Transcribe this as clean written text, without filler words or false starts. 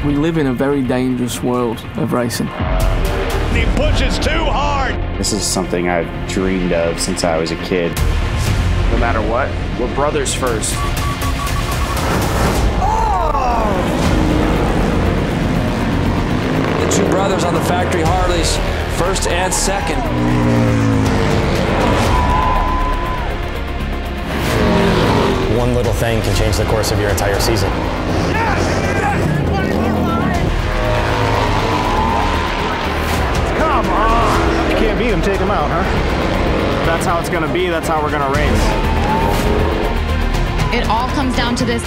We live in a very dangerous world of racing. He pushes too hard. This is something I've dreamed of since I was a kid. No matter what, we're brothers first. The two brothers on the factory Harleys, first and second. One little thing can change the course of your entire season. Come on! You can't beat him, take him out, huh? That's how it's gonna be, that's how we're gonna race. It all comes down to this.